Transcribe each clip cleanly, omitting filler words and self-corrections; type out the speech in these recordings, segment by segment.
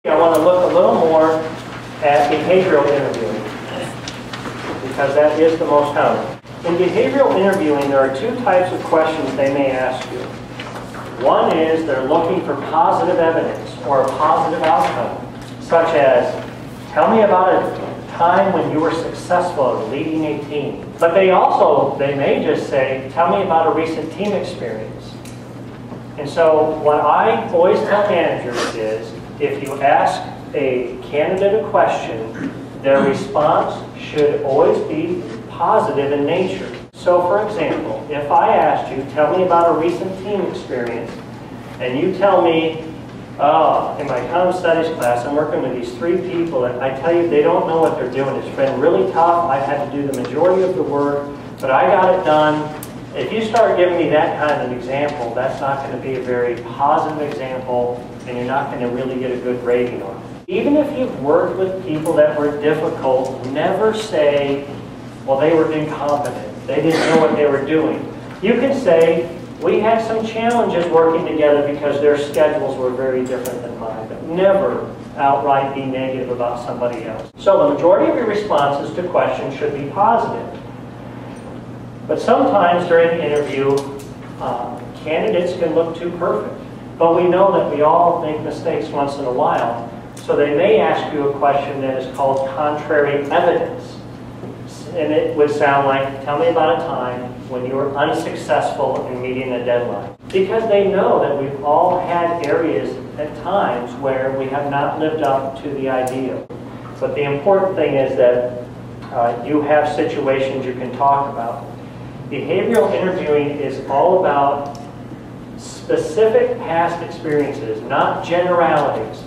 I want to look a little more at behavioral interviewing because that is the most common. In behavioral interviewing, there are two types of questions they may ask you. One is they're looking for positive evidence or a positive outcome, such as, tell me about a time when you were successful in leading a team. But they may just say, tell me about a recent team experience. And so what I always tell managers is, if you ask a candidate a question, their response should always be positive in nature. So for example, if I asked you, tell me about a recent team experience, and you tell me, oh, in my common studies class, I'm working with these three people, and I tell you they don't know what they're doing. It's been really tough. I've had to do the majority of the work, but I got it done. If you start giving me that kind of example, that's not going to be a very positive example, and you're not going to really get a good rating on it. Even if you've worked with people that were difficult, never say, well, they were incompetent. They didn't know what they were doing. You can say, we had some challenges working together because their schedules were very different than mine. But never outright be negative about somebody else. So the majority of your responses to questions should be positive. But sometimes during the interview, candidates can look too perfect. But we know that we all make mistakes once in a while. So they may ask you a question that is called contrary evidence. And it would sound like, tell me about a time when you were unsuccessful in meeting a deadline. Because they know that we've all had areas at times where we have not lived up to the ideal. But the important thing is that you have situations you can talk about. Behavioral interviewing is all about specific past experiences, not generalities.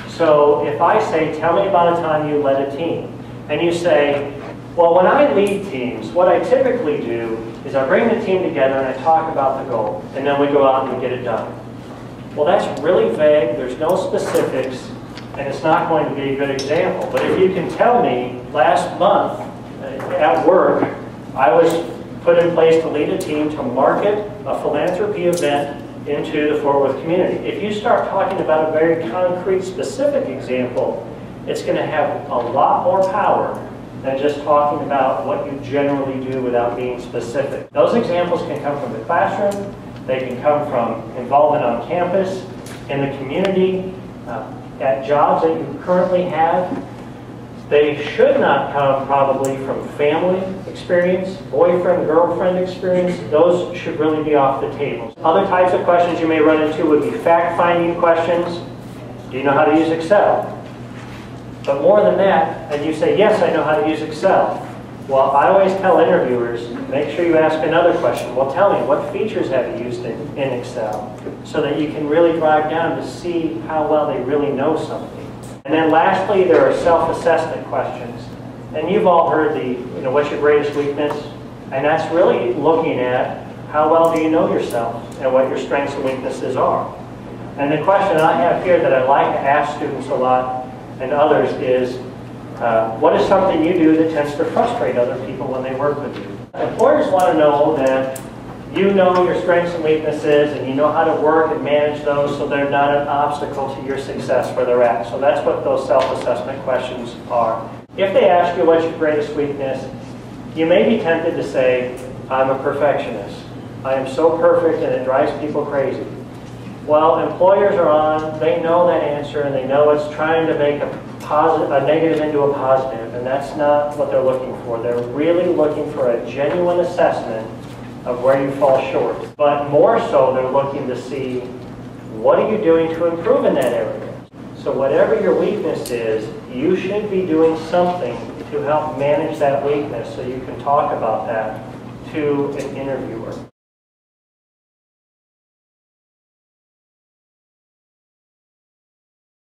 So if I say, tell me about a time you led a team, and you say, well, when I lead teams, what I typically do is I bring the team together and I talk about the goal, and then we go out and we get it done. Well, that's really vague, there's no specifics, and it's not going to be a good example. But if you can tell me, last month at work, I was put in place to lead a team to market a philanthropy event into the Fort Worth community. If you start talking about a very concrete, specific example, it's going to have a lot more power than just talking about what you generally do without being specific. Those examples can come from the classroom, they can come from involvement on campus, in the community, at jobs that you currently have. They should not come probably from family experience, boyfriend, girlfriend experience. Those should really be off the table. Other types of questions you may run into would be fact-finding questions. Do you know how to use Excel? But more than that, and you say, yes, I know how to use Excel. Well, I always tell interviewers, make sure you ask another question. Well, tell me, what features have you used in Excel? So that you can really drive down to see how well they really know something. And then lastly, there are self-assessment questions. And you've all heard the, what's your greatest weakness? And that's really looking at how well do you know yourself and what your strengths and weaknesses are. And the question I have here that I like to ask students a lot and others is, what is something you do that tends to frustrate other people when they work with you? Employers want to know that you know your strengths and weaknesses and you know how to work and manage those so they're not an obstacle to your success where they're at. So that's what those self-assessment questions are. If they ask you what's your greatest weakness, you may be tempted to say, I'm a perfectionist. I am so perfect and it drives people crazy. Well, employers are on, they know that answer and they know it's trying to make a negative into a positive, and that's not what they're looking for. They're really looking for a genuine assessment of where you fall short. But more so, they're looking to see, what are you doing to improve in that area? So whatever your weakness is, you should be doing something to help manage that weakness so you can talk about that to an interviewer.